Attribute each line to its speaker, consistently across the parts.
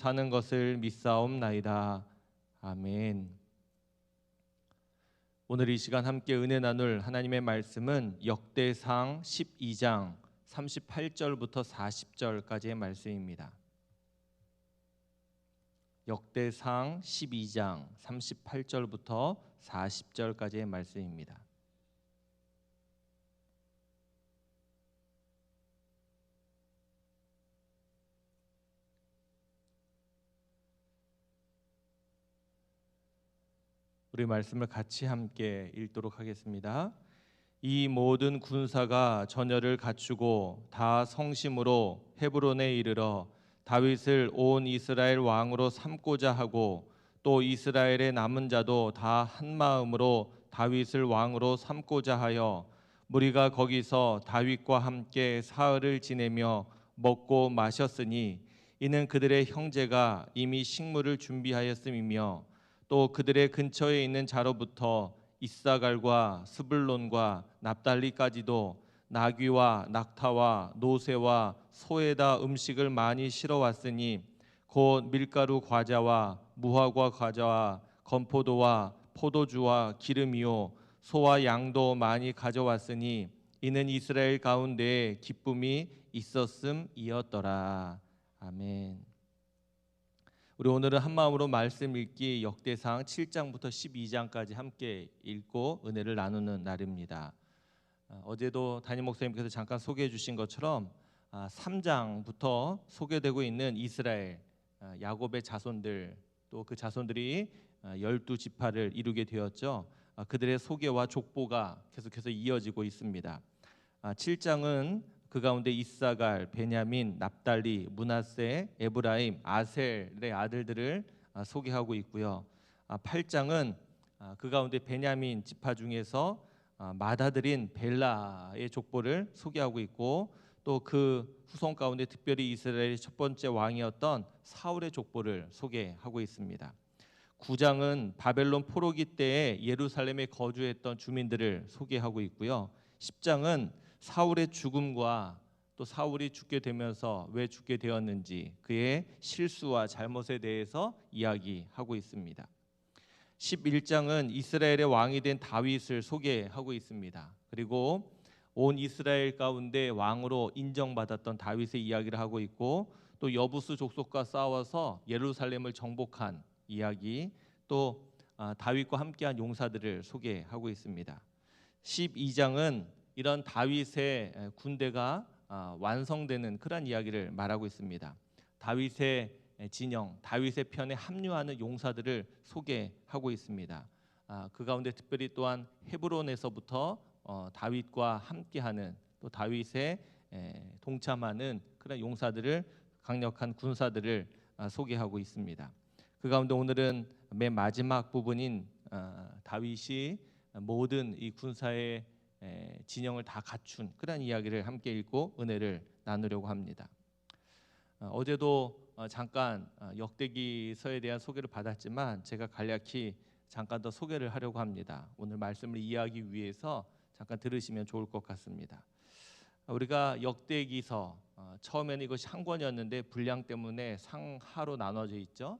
Speaker 1: 사는 것을 믿사옵나이다. 아멘. 오늘 이 시간 함께 은혜 나눌 하나님의 말씀은 역대상 12장 38절부터 40절까지의 말씀입니다. 역대상 12장 38절부터 40절까지의 말씀입니다. 우리 말씀을 같이 함께 읽도록 하겠습니다. 이 모든 군사가 전열을 갖추고 다 성심으로 헤브론에 이르러 다윗을 온 이스라엘 왕으로 삼고자 하고 또 이스라엘의 남은 자도 다 한 마음으로 다윗을 왕으로 삼고자 하여 무리가 거기서 다윗과 함께 사흘을 지내며 먹고 마셨으니 이는 그들의 형제가 이미 식물을 준비하였음이며 또 그들의 근처에 있는 자로부터 이사갈과 스불론과 납달리까지도 나귀와 낙타와 노새와 소에다 음식을 많이 실어왔으니 곧 밀가루 과자와 무화과 과자와 건포도와 포도주와 기름이요 소와 양도 많이 가져왔으니 이는 이스라엘 가운데에 기쁨이 있었음이었더라. 아멘. 우리 오늘은 한마음으로 말씀 읽기 역대상 7장부터 12장까지 함께 읽고 은혜를 나누는 날입니다. 어제도 담임 목사님께서 잠깐 소개해 주신 것처럼 3장부터 소개되고 있는 이스라엘 야곱의 자손들, 또 그 자손들이 12지파를 이루게 되었죠. 그들의 소개와 족보가 계속해서 이어지고 있습니다. 7장은 그 가운데 이사갈, 베냐민, 납달리, 므낫세, 에브라임, 아셀의 아들들을 소개하고 있고요. 8장은 그 가운데 베냐민 지파 중에서 맏아들인 벨라의 족보를 소개하고 있고 또 그 후손 가운데 특별히 이스라엘의 첫 번째 왕이었던 사울의 족보를 소개하고 있습니다. 9장은 바벨론 포로기 때에 예루살렘에 거주했던 주민들을 소개하고 있고요. 10장은 사울의 죽음과 또 사울이 죽게 되면서 왜 죽게 되었는지 그의 실수와 잘못에 대해서 이야기하고 있습니다. 11장은 이스라엘의 왕이 된 다윗을 소개하고 있습니다. 그리고 온 이스라엘 가운데 왕으로 인정받았던 다윗의 이야기를 하고 있고 또 여부수 족속과 싸워서 예루살렘을 정복한 이야기, 또 다윗과 함께한 용사들을 소개하고 있습니다. 12장은 이런 다윗의 군대가 완성되는 그런 이야기를 말하고 있습니다. 다윗의 진영, 다윗의 편에 합류하는 용사들을 소개하고 있습니다. 그 가운데 특별히 또한 헤브론에서부터 다윗과 함께하는 또 다윗에 동참하는 그런 용사들을, 강력한 군사들을 소개하고 있습니다. 그 가운데 오늘은 맨 마지막 부분인 다윗이 모든 이 군사의 진영을 다 갖춘 그런 이야기를 함께 읽고 은혜를 나누려고 합니다. 어제도 잠깐 역대기서에 대한 소개를 받았지만 제가 간략히 잠깐 더 소개를 하려고 합니다. 오늘 말씀을 이해하기 위해서 잠깐 들으시면 좋을 것 같습니다. 우리가 역대기서 처음에는 이것이 한 권이었는데 분량 때문에 상하로 나눠져 있죠.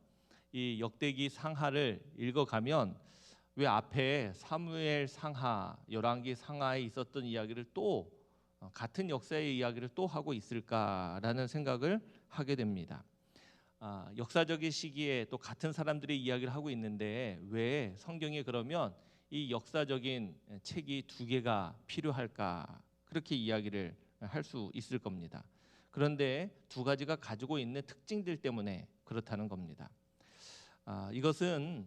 Speaker 1: 이 역대기 상하를 읽어가면 왜 앞에 사무엘 상하, 열왕기 상하에 있었던 이야기를 또 같은 역사의 이야기를 또 하고 있을까라는 생각을 하게 됩니다. 역사적인 시기에 또 같은 사람들의 이야기를 하고 있는데 왜 성경에 그러면 이 역사적인 책이 두 개가 필요할까? 그렇게 이야기를 할 수 있을 겁니다. 그런데 두 가지가 가지고 있는 특징들 때문에 그렇다는 겁니다. 이것은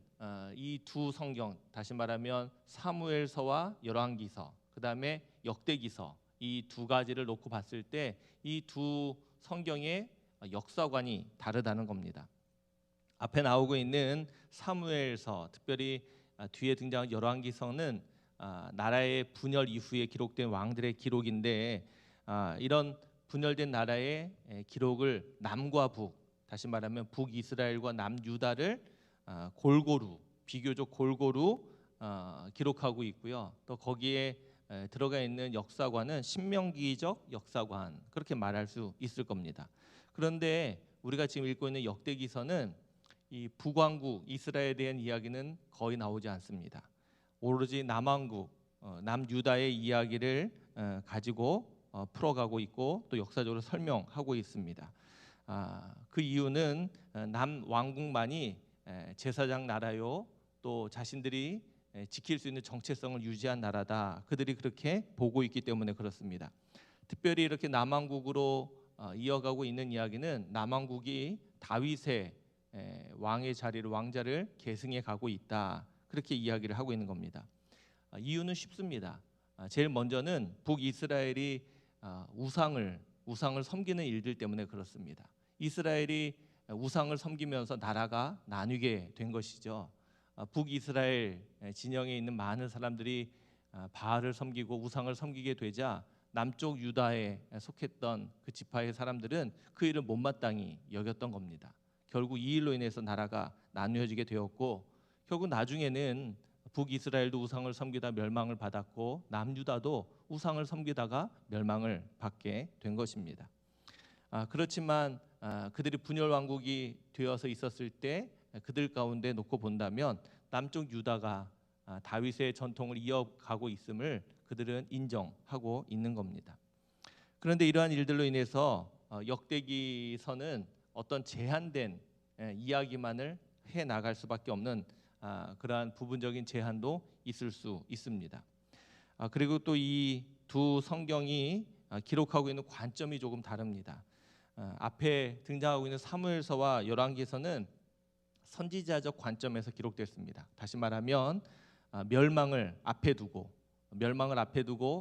Speaker 1: 이 두 성경, 다시 말하면 사무엘서와 열왕기서, 그 다음에 역대기서, 이 두 가지를 놓고 봤을 때 이 두 성경의 역사관이 다르다는 겁니다. 앞에 나오고 있는 사무엘서, 특별히 뒤에 등장한 열왕기서는 나라의 분열 이후에 기록된 왕들의 기록인데 이런 분열된 나라의 기록을 남과 북, 다시 말하면 북이스라엘과 남유다를 골고루, 비교적 골고루 기록하고 있고요. 또 거기에 들어가 있는 역사관은 신명기적 역사관, 그렇게 말할 수 있을 겁니다. 그런데 우리가 지금 읽고 있는 역대기서는 이 북왕국 이스라엘에 대한 이야기는 거의 나오지 않습니다. 오로지 남왕국 남유다의 이야기를 가지고 풀어가고 있고 또 역사적으로 설명하고 있습니다. 그 이유는 남왕국만이 제사장 나라요, 또 자신들이 지킬 수 있는 정체성을 유지한 나라다, 그들이 그렇게 보고 있기 때문에 그렇습니다. 특별히 이렇게 남왕국으로 이어가고 있는 이야기는 남왕국이 다윗의 왕의 자리를, 왕자를 계승해 가고 있다, 그렇게 이야기를 하고 있는 겁니다. 이유는 쉽습니다. 제일 먼저는 북이스라엘이 우상을 섬기는 일들 때문에 그렇습니다. 이스라엘이 우상을 섬기면서 나라가 나뉘게 된 것이죠. 북이스라엘 진영에 있는 많은 사람들이 바알을 섬기고 우상을 섬기게 되자 남쪽 유다에 속했던 그 지파의 사람들은 그 일을 못마땅히 여겼던 겁니다. 결국 이 일로 인해서 나라가 나뉘어지게 되었고, 결국 나중에는 북이스라엘도 우상을 섬기다 멸망을 받았고 남유다도 우상을 섬기다가 멸망을 받게 된 것입니다. 그렇지만 그들이 분열 왕국이 되어서 있었을 때 그들 가운데 놓고 본다면 남쪽 유다가 다윗의 전통을 이어가고 있음을 그들은 인정하고 있는 겁니다. 그런데 이러한 일들로 인해서 역대기서는 어떤 제한된 이야기만을 해 나갈 수밖에 없는 그러한 부분적인 제한도 있을 수 있습니다. 그리고 또 이 두 성경이 기록하고 있는 관점이 조금 다릅니다. 앞에 등장하고 있는 사무엘서와 열왕기서는 선지자적 관점에서 기록됐습니다. 다시 말하면 멸망을 앞에 두고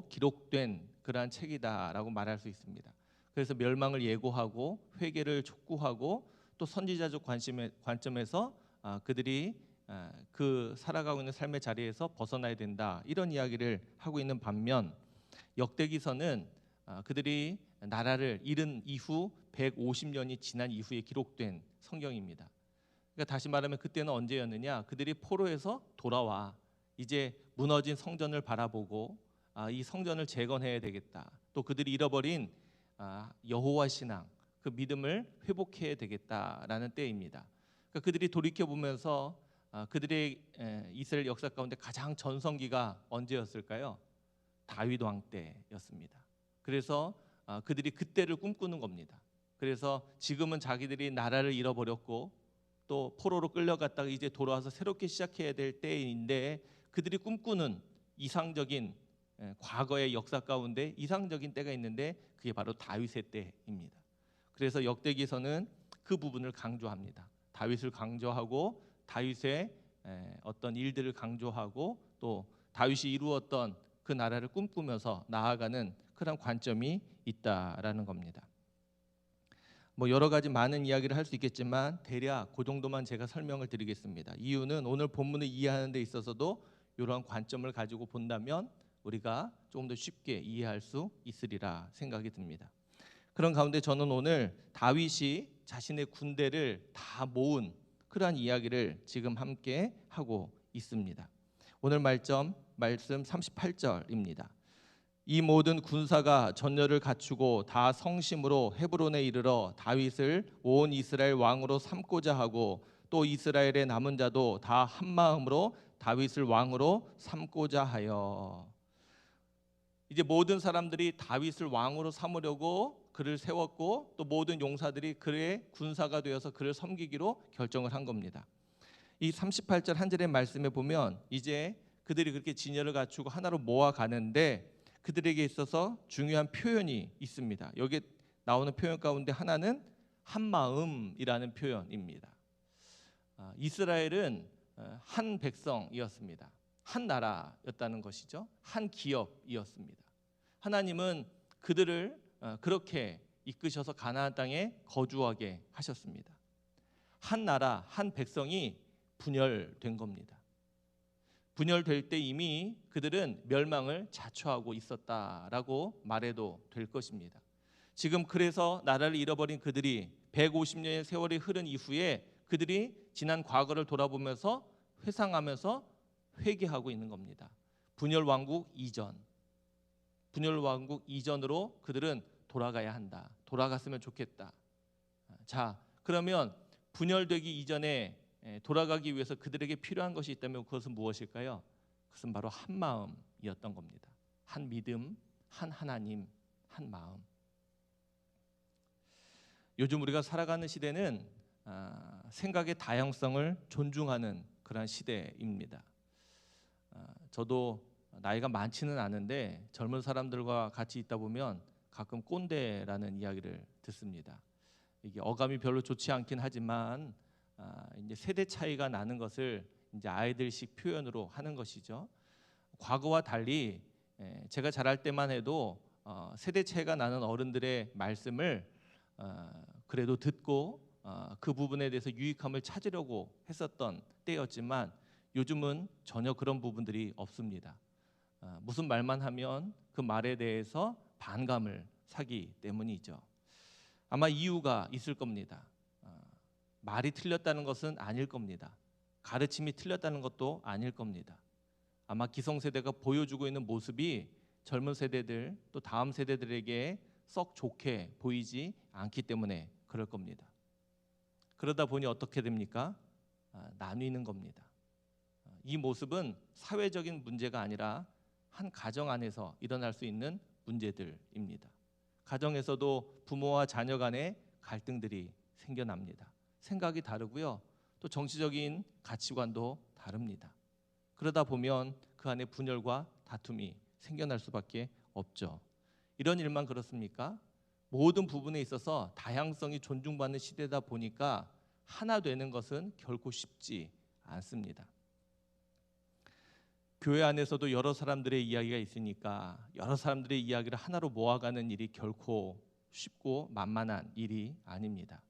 Speaker 1: 기록된 그러한 책이다라고 말할 수 있습니다. 그래서 멸망을 예고하고 회개를 촉구하고 또 선지자적 관점에서 그들이 그 살아가고 있는 삶의 자리에서 벗어나야 된다, 이런 이야기를 하고 있는 반면 역대기서는 그들이 나라를 잃은 이후 150년이 지난 이후에 기록된 성경입니다. 그러니까 다시 말하면 그때는 언제였느냐? 그들이 포로에서 돌아와 이제 무너진 성전을 바라보고 이 성전을 재건해야 되겠다, 또 그들이 잃어버린 여호와 신앙, 그 믿음을 회복해야 되겠다라는 때입니다. 그러니까 그들이 돌이켜 보면서 그들의 이스라엘 역사 가운데 가장 전성기가 언제였을까요? 다윗 왕 때였습니다. 그래서 그들이 그때를 꿈꾸는 겁니다. 그래서 지금은 자기들이 나라를 잃어버렸고 또 포로로 끌려갔다가 이제 돌아와서 새롭게 시작해야 될 때인데, 그들이 꿈꾸는 이상적인 과거의 역사 가운데 이상적인 때가 있는데 그게 바로 다윗의 때입니다. 그래서 역대기서는 그 부분을 강조합니다. 다윗을 강조하고 다윗의 어떤 일들을 강조하고 또 다윗이 이루었던 그 나라를 꿈꾸면서 나아가는 그런 관점이 있다라는 겁니다. 뭐 여러 가지 많은 이야기를 할 수 있겠지만 대략 그 정도만 제가 설명을 드리겠습니다. 이유는 오늘 본문을 이해하는 데 있어서도 이러한 관점을 가지고 본다면 우리가 조금 더 쉽게 이해할 수 있으리라 생각이 듭니다. 그런 가운데 저는 오늘 다윗이 자신의 군대를 다 모은 그러한 이야기를 지금 함께 하고 있습니다. 오늘 말씀 38절입니다. 이 모든 군사가 전열을 갖추고 다 성심으로 헤브론에 이르러 다윗을 온 이스라엘 왕으로 삼고자 하고 또 이스라엘의 남은 자도 다 한 마음으로 다윗을 왕으로 삼고자 하여. 이제 모든 사람들이 다윗을 왕으로 삼으려고 그를 세웠고 또 모든 용사들이 그의 군사가 되어서 그를 섬기기로 결정을 한 겁니다. 이 38절 한 절의 말씀에 보면 이제 그들이 그렇게 진열을 갖추고 하나로 모아가는데 그들에게 있어서 중요한 표현이 있습니다. 여기 나오는 표현 가운데 하나는 한마음이라는 표현입니다. 이스라엘은 한 백성이었습니다. 한 나라였다는 것이죠. 한 기업이었습니다. 하나님은 그들을 그렇게 이끄셔서 가나안 땅에 거주하게 하셨습니다. 한 나라, 한 백성이 분열된 겁니다. 분열될 때 이미 그들은 멸망을 자초하고 있었다라고 말해도 될 것입니다. 지금 그래서 나라를 잃어버린 그들이 150년의 세월이 흐른 이후에 그들이 지난 과거를 돌아보면서 회상하면서 회개하고 있는 겁니다. 분열 왕국 이전으로 그들은 돌아가야 한다. 돌아갔으면 좋겠다. 자, 그러면 분열되기 이전에 돌아가기 위해서 그들에게 필요한 것이 있다면 그것은 무엇일까요? 그것은 바로 한 마음이었던 겁니다. 한 믿음, 한 하나님, 한 마음. 요즘 우리가 살아가는 시대는 생각의 다양성을 존중하는 그런 시대입니다. 저도 나이가 많지는 않은데 젊은 사람들과 같이 있다 보면 가끔 꼰대라는 이야기를 듣습니다. 이게 어감이 별로 좋지 않긴 하지만 이제 세대 차이가 나는 것을 이제 아이들식 표현으로 하는 것이죠. 과거와 달리 제가 자랄 때만 해도 세대 차이가 나는 어른들의 말씀을 그래도 듣고 그 부분에 대해서 유익함을 찾으려고 했었던 때였지만 요즘은 전혀 그런 부분들이 없습니다. 무슨 말만 하면 그 말에 대해서 반감을 사기 때문이죠. 아마 이유가 있을 겁니다. 말이 틀렸다는 것은 아닐 겁니다. 가르침이 틀렸다는 것도 아닐 겁니다. 아마 기성세대가 보여주고 있는 모습이 젊은 세대들 또 다음 세대들에게 썩 좋게 보이지 않기 때문에 그럴 겁니다. 그러다 보니 어떻게 됩니까? 나뉘는 겁니다. 이 모습은 사회적인 문제가 아니라 한 가정 안에서 일어날 수 있는 문제들입니다. 가정에서도 부모와 자녀 간의 갈등들이 생겨납니다. 생각이 다르고요. 또 정치적인 가치관도 다릅니다. 그러다 보면 그 안에 분열과 다툼이 생겨날 수밖에 없죠. 이런 일만 그렇습니까? 모든 부분에 있어서 다양성이 존중받는 시대다 보니까 하나 되는 것은 결코 쉽지 않습니다. 교회 안에서도 여러 사람들의 이야기가 있으니까 여러 사람들의 이야기를 하나로 모아가는 일이 결코 쉽고 만만한 일이 아닙니다.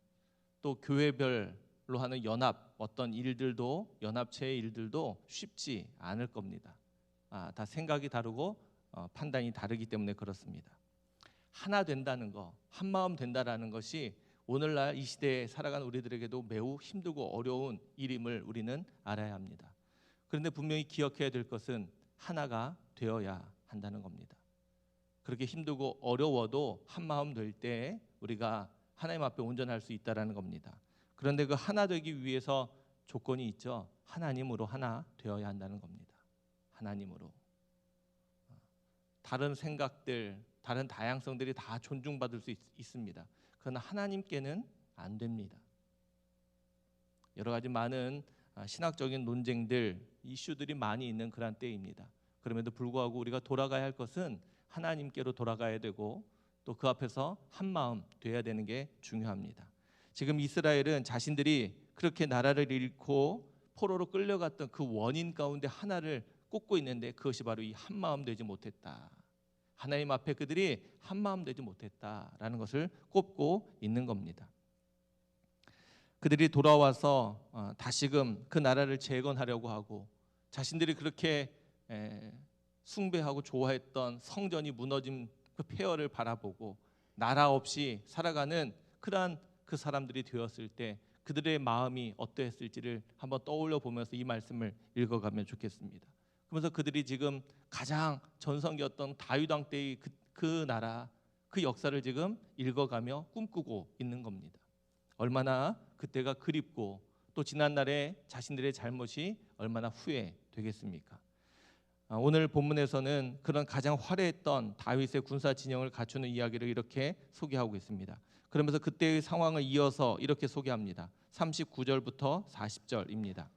Speaker 1: 또 교회별로 하는 연합 어떤 일들도 연합체의 일들도 쉽지 않을 겁니다. 다 생각이 다르고 판단이 다르기 때문에 그렇습니다. 하나 된다는 거, 한 마음 된다라는 것이 오늘날 이 시대에 살아가는 우리들에게도 매우 힘들고 어려운 일임을 우리는 알아야 합니다. 그런데 분명히 기억해야 될 것은 하나가 되어야 한다는 겁니다. 그렇게 힘들고 어려워도 한 마음 될 때 우리가 하나님 앞에 온전할 수 있다라는 겁니다. 그런데 그 하나 되기 위해서 조건이 있죠. 하나님으로 하나 되어야 한다는 겁니다. 하나님으로. 다른 생각들, 다른 다양성들이 다 존중받을 수 있습니다. 그러나 하나님께는 안 됩니다. 여러 가지 많은 신학적인 논쟁들, 이슈들이 많이 있는 그런 때입니다. 그럼에도 불구하고 우리가 돌아가야 할 것은 하나님께로 돌아가야 되고 또 그 앞에서 한 마음 돼야 되는 게 중요합니다. 지금 이스라엘은 자신들이 그렇게 나라를 잃고 포로로 끌려갔던 그 원인 가운데 하나를 꼽고 있는데 그것이 바로 이 한 마음 되지 못했다. 하나님 앞에 그들이 한 마음 되지 못했다라는 것을 꼽고 있는 겁니다. 그들이 돌아와서 다시금 그 나라를 재건하려고 하고 자신들이 그렇게 숭배하고 좋아했던 성전이 무너진 그 폐허를 바라보고 나라 없이 살아가는 그러한 그 사람들이 되었을 때 그들의 마음이 어떠했을지를 한번 떠올려 보면서 이 말씀을 읽어가면 좋겠습니다. 그러면서 그들이 지금 가장 전성기였던 다윗 왕 때의 그 나라, 그 역사를 지금 읽어가며 꿈꾸고 있는 겁니다. 얼마나 그때가 그립고 또 지난날의 자신들의 잘못이 얼마나 후회되겠습니까? 오늘 본문에서는 그런 가장 화려했던 다윗의 군사 진영을 갖추는 이야기를 이렇게 소개하고 있습니다. 그러면서 그때의 상황을 이어서 이렇게 소개합니다. 39절부터 40절입니다.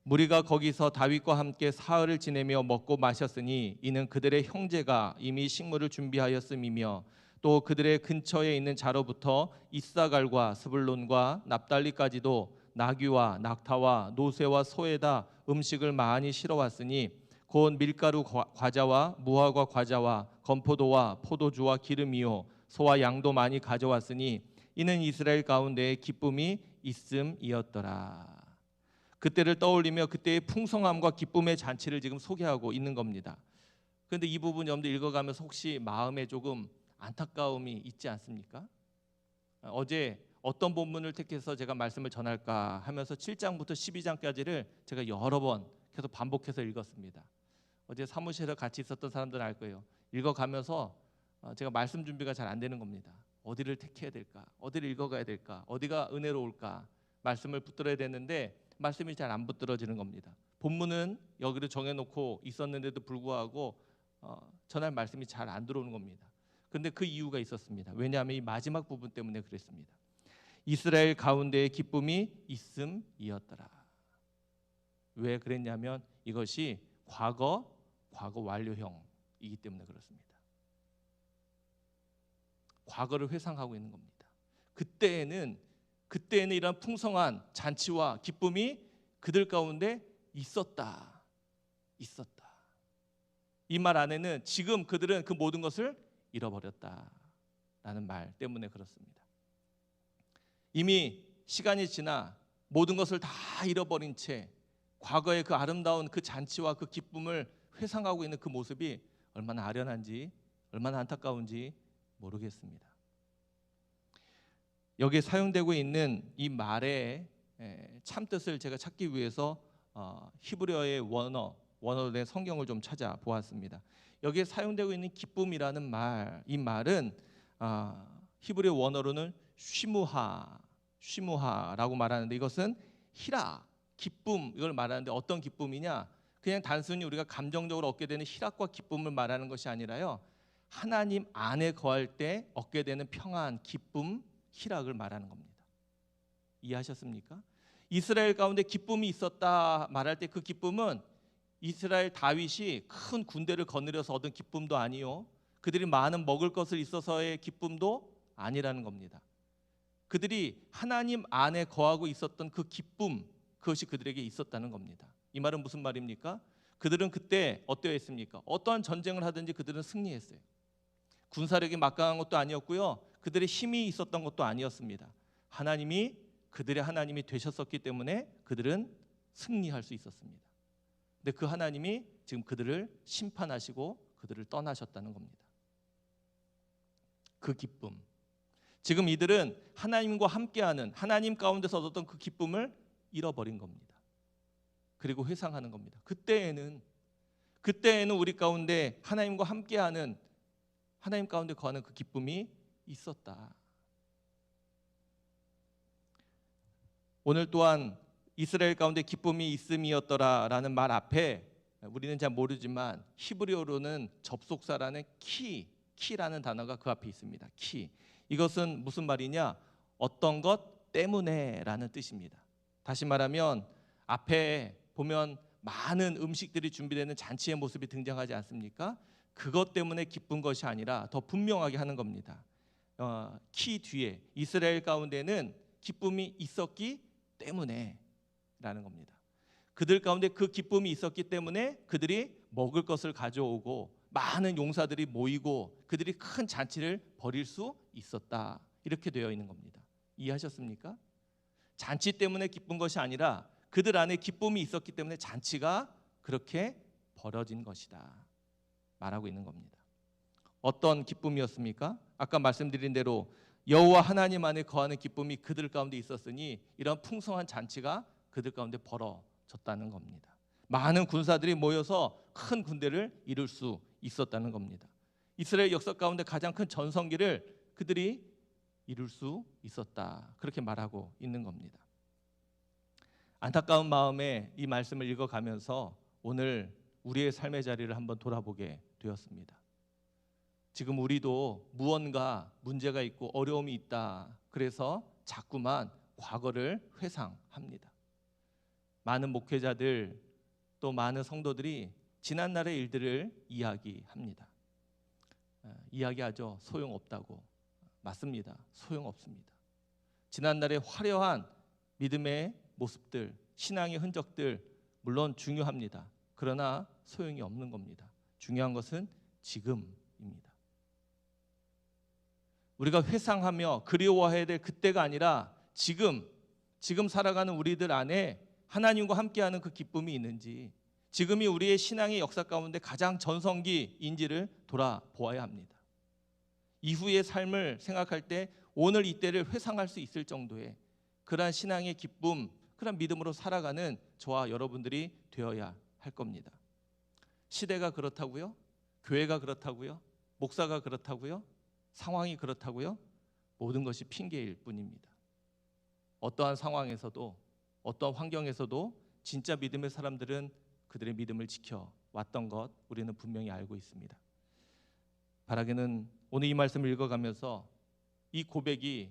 Speaker 1: 무리가 거기서 다윗과 함께 사흘을 지내며 먹고 마셨으니 이는 그들의 형제가 이미 식물을 준비하였음이며 또 그들의 근처에 있는 자로부터 이사갈과 스불론과 납달리까지도 나귀와 낙타와 노새와 소에다 음식을 많이 실어왔으니 곧 밀가루 과자와 무화과 과자와 건포도와 포도주와 기름이요 소와 양도 많이 가져왔으니 이는 이스라엘 가운데에 기쁨이 있음이었더라. 그때를 떠올리며 그때의 풍성함과 기쁨의 잔치를 지금 소개하고 있는 겁니다. 그런데 이 부분 여러분들 읽어가면서 혹시 마음에 조금 안타까움이 있지 않습니까? 어제 어떤 본문을 택해서 제가 말씀을 전할까 하면서 7장부터 12장까지를 제가 여러 번 계속 반복해서 읽었습니다. 어제 사무실에 같이 있었던 사람들은 알 거예요. 읽어가면서 제가 말씀 준비가 잘 안 되는 겁니다. 어디를 택해야 될까? 어디를 읽어가야 될까? 어디가 은혜로울까? 말씀을 붙들어야 되는데 말씀이 잘 안 붙들어지는 겁니다. 본문은 여기를 정해놓고 있었는데도 불구하고 전할 말씀이 잘 안 들어오는 겁니다. 그런데 그 이유가 있었습니다. 왜냐하면 이 마지막 부분 때문에 그랬습니다. 이스라엘 가운데에 기쁨이 있음이었더라. 왜 그랬냐면 이것이 과거 완료형이기 때문에 그렇습니다. 과거를 회상하고 있는 겁니다. 그때에는 이런 풍성한 잔치와 기쁨이 그들 가운데 있었다. 이 말 안에는 지금 그들은 그 모든 것을 잃어버렸다라는 말 때문에 그렇습니다. 이미 시간이 지나 모든 것을 다 잃어버린 채 과거의 그 아름다운 그 잔치와 그 기쁨을 회상하고 있는 그 모습이 얼마나 아련한지, 얼마나 안타까운지 모르겠습니다. 여기에 사용되고 있는 이 말의 참뜻을 제가 찾기 위해서 히브리어의 원어의 성경을 좀 찾아보았습니다. 여기에 사용되고 있는 기쁨이라는 말, 이 말은 히브리어 원어로는 쉬무하라고 말하는데 이것은 희락, 기쁨 이걸 말하는데 어떤 기쁨이냐? 그냥 단순히 우리가 감정적으로 얻게 되는 희락과 기쁨을 말하는 것이 아니라요. 하나님 안에 거할 때 얻게 되는 평안, 기쁨, 희락을 말하는 겁니다. 이해하셨습니까? 이스라엘 가운데 기쁨이 있었다 말할 때 그 기쁨은 이스라엘 다윗이 큰 군대를 거느려서 얻은 기쁨도 아니요. 그들이 많은 먹을 것을 있어서의 기쁨도 아니라는 겁니다. 그들이 하나님 안에 거하고 있었던 그 기쁨, 그것이 그들에게 있었다는 겁니다. 이 말은 무슨 말입니까? 그들은 그때 어떠했습니까? 어떠한 전쟁을 하든지 그들은 승리했어요. 군사력이 막강한 것도 아니었고요. 그들의 힘이 있었던 것도 아니었습니다. 하나님이 그들의 하나님이 되셨었기 때문에 그들은 승리할 수 있었습니다. 근데 그 하나님이 지금 그들을 심판하시고 그들을 떠나셨다는 겁니다. 그 기쁨. 지금 이들은 하나님과 함께하는 하나님 가운데서 얻었던 그 기쁨을 잃어버린 겁니다. 그리고 회상하는 겁니다. 그때에는 우리 가운데 하나님과 함께하는 하나님 가운데 거하는 그 기쁨이 있었다. 오늘 또한 이스라엘 가운데 기쁨이 있음이었더라라는 말 앞에 우리는 잘 모르지만 히브리어로는 접속사라는 키라는 단어가 그 앞에 있습니다. 키. 이것은 무슨 말이냐? 어떤 것 때문에라는 뜻입니다. 다시 말하면 앞에 보면 많은 음식들이 준비되는 잔치의 모습이 등장하지 않습니까? 그것 때문에 기쁜 것이 아니라 더 분명하게 하는 겁니다. 키 뒤에 이스라엘 가운데는 기쁨이 있었기 때문에 라는 겁니다. 그들 가운데 그 기쁨이 있었기 때문에 그들이 먹을 것을 가져오고 많은 용사들이 모이고 그들이 큰 잔치를 벌일 수 있었다. 이렇게 되어 있는 겁니다. 이해하셨습니까? 잔치 때문에 기쁜 것이 아니라 그들 안에 기쁨이 있었기 때문에 잔치가 그렇게 벌어진 것이다. 말하고 있는 겁니다. 어떤 기쁨이었습니까? 아까 말씀드린 대로 여호와 하나님 안에 거하는 기쁨이 그들 가운데 있었으니 이런 풍성한 잔치가 그들 가운데 벌어졌다는 겁니다. 많은 군사들이 모여서 큰 군대를 이룰 수 있었다는 겁니다. 이스라엘 역사 가운데 가장 큰 전성기를 그들이 이룰 수 있었다. 그렇게 말하고 있는 겁니다. 안타까운 마음에 이 말씀을 읽어가면서 오늘 우리의 삶의 자리를 한번 돌아보게 되었습니다. 지금 우리도 무언가 문제가 있고 어려움이 있다. 그래서 자꾸만 과거를 회상합니다. 많은 목회자들 또 많은 성도들이 지난날의 일들을 이야기합니다. 이야기하죠. 소용없다고. 맞습니다. 소용없습니다. 지난날의 화려한 믿음의 모습들, 신앙의 흔적들 물론 중요합니다. 그러나 소용이 없는 겁니다. 중요한 것은 지금입니다. 우리가 회상하며 그리워해야 될 그때가 아니라 지금 살아가는 우리들 안에 하나님과 함께하는 그 기쁨이 있는지, 지금이 우리의 신앙의 역사 가운데 가장 전성기인지를 돌아보아야 합니다. 이후의 삶을 생각할 때 오늘 이때를 회상할 수 있을 정도의 그러한 신앙의 기쁨, 그런 믿음으로 살아가는 저와 여러분들이 되어야 할 겁니다. 시대가 그렇다고요? 교회가 그렇다고요? 목사가 그렇다고요? 상황이 그렇다고요? 모든 것이 핑계일 뿐입니다. 어떠한 상황에서도 어떠한 환경에서도 진짜 믿음의 사람들은 그들의 믿음을 지켜왔던 것 우리는 분명히 알고 있습니다. 바라기는 오늘 이 말씀을 읽어가면서 이 고백이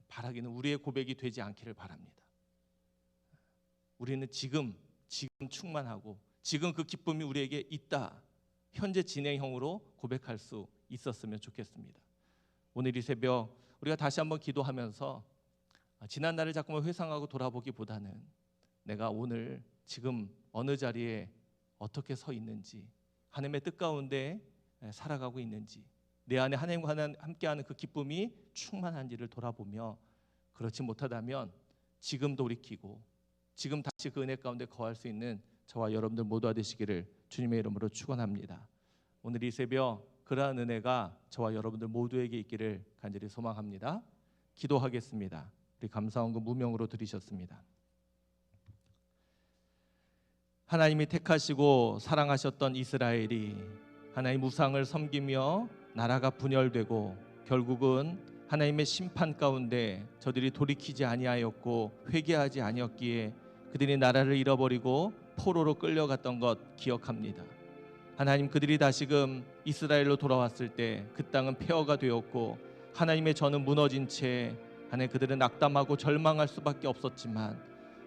Speaker 1: 바라기는 우리의 고백이 되지 않기를 바랍니다. 우리는 지금 충만하고 지금 그 기쁨이 우리에게 있다. 현재 진행형으로 고백할 수 있었으면 좋겠습니다. 오늘 이 새벽 우리가 다시 한번 기도하면서 지난 날을 자꾸만 회상하고 돌아보기보다는 내가 오늘 지금 어느 자리에 어떻게 서 있는지, 하나님의 뜻 가운데 살아가고 있는지, 내 안에 하나님과 함께하는 그 기쁨이 충만한지를 돌아보며, 그렇지 못하다면 지금 돌이키고 지금 다시 그 은혜 가운데 거할 수 있는 저와 여러분들 모두가 되시기를 주님의 이름으로 축원합니다. 오늘 이 새벽 그러한 은혜가 저와 여러분들 모두에게 있기를 간절히 소망합니다. 기도하겠습니다. 우리 감사원금 무명으로 드리셨습니다. 하나님이 택하시고 사랑하셨던 이스라엘이 하나님 우상을 섬기며 나라가 분열되고 결국은 하나님의 심판 가운데 저들이 돌이키지 아니하였고 회개하지 아니었기에 그들이 나라를 잃어버리고 포로로 끌려갔던 것 기억합니다. 하나님, 그들이 다시금 이스라엘로 돌아왔을 때 그 땅은 폐허가 되었고 하나님의 전은 무너진 채 하나님 그들은 낙담하고 절망할 수밖에 없었지만,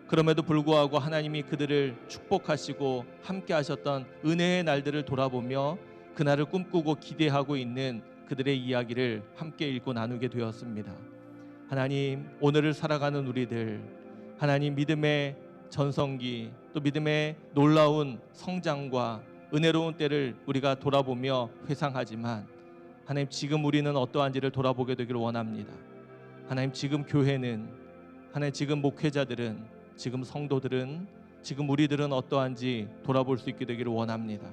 Speaker 1: 그럼에도 불구하고 하나님이 그들을 축복하시고 함께 하셨던 은혜의 날들을 돌아보며 그날을 꿈꾸고 기대하고 있는 그들의 이야기를 함께 읽고 나누게 되었습니다. 하나님, 오늘을 살아가는 우리들, 하나님 믿음의 전성기, 또 믿음의 놀라운 성장과 은혜로운 때를 우리가 돌아보며 회상하지만, 하나님 지금 우리는 어떠한지를 돌아보게 되기를 원합니다. 하나님 지금 교회는, 하나님 지금 목회자들은, 지금 성도들은, 지금 우리들은 어떠한지 돌아볼 수 있게 되기를 원합니다.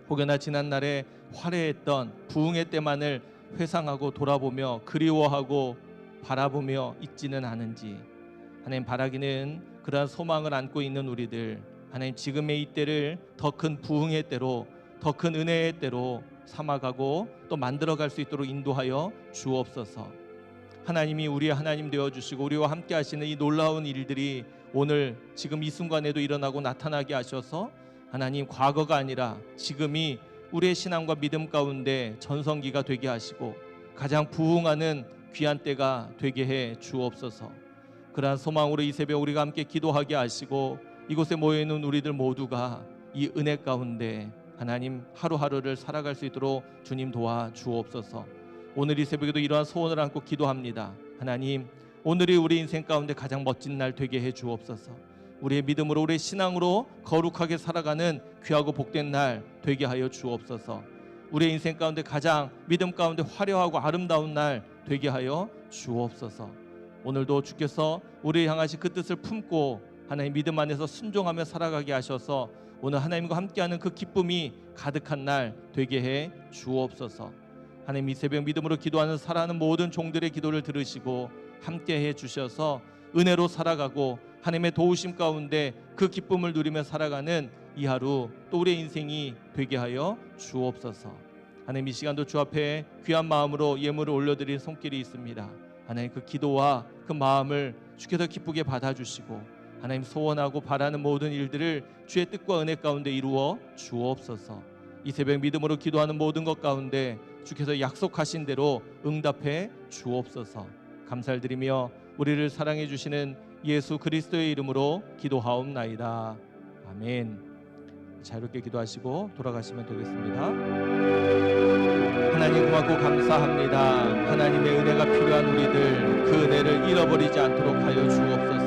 Speaker 1: 혹여나 지난날에 화려했던 부흥의 때만을 회상하고 돌아보며 그리워하고 바라보며 있지는 않은지, 하나님 바라기는 그러한 소망을 안고 있는 우리들, 하나님 지금의 이 때를 더 큰 부흥의 때로, 더 큰 은혜의 때로 삼아가고 또 만들어갈 수 있도록 인도하여 주옵소서. 하나님이 우리의 하나님 되어주시고 우리와 함께 하시는 이 놀라운 일들이 오늘 지금 이 순간에도 일어나고 나타나게 하셔서 하나님 과거가 아니라 지금이 우리의 신앙과 믿음 가운데 전성기가 되게 하시고 가장 부흥하는 귀한 때가 되게 해 주옵소서. 그러한 소망으로 이 새벽 우리가 함께 기도하게 하시고 이곳에 모여있는 우리들 모두가 이 은혜 가운데 하나님 하루하루를 살아갈 수 있도록 주님 도와 주옵소서. 오늘 이 새벽에도 이러한 소원을 안고 기도합니다. 하나님, 오늘이 우리 인생 가운데 가장 멋진 날 되게 해 주옵소서. 우리의 믿음으로, 우리의 신앙으로 거룩하게 살아가는 귀하고 복된 날 되게 하여 주옵소서. 우리의 인생 가운데 가장 믿음 가운데 화려하고 아름다운 날 되게 하여 주옵소서. 오늘도 주께서 우리를 향하신 그 뜻을 품고 하나님 믿음 안에서 순종하며 살아가게 하셔서 오늘 하나님과 함께하는 그 기쁨이 가득한 날 되게 해 주옵소서. 하나님, 이 새벽 믿음으로 기도하는 살아가는 모든 종들의 기도를 들으시고 함께 해 주셔서 은혜로 살아가고 하나님의 도우심 가운데 그 기쁨을 누리며 살아가는 이 하루, 또 우리의 인생이 되게 하여 주옵소서. 하나님, 이 시간도 주 앞에 귀한 마음으로 예물을 올려드릴 손길이 있습니다. 하나님, 그 기도와 그 마음을 주께서 기쁘게 받아주시고 하나님 소원하고 바라는 모든 일들을 주의 뜻과 은혜 가운데 이루어 주옵소서. 이 새벽 믿음으로 기도하는 모든 것 가운데 주께서 약속하신 대로 응답해 주옵소서. 감사를 드리며 우리를 사랑해 주시는 예수 그리스도의 이름으로 기도하옵나이다. 아멘. 자유롭게 기도하시고 돌아가시면 되겠습니다. 하나님 고맙고 감사합니다. 하나님의 은혜가 필요한 우리들, 그 은혜를 잃어버리지 않도록 하여 주옵소서.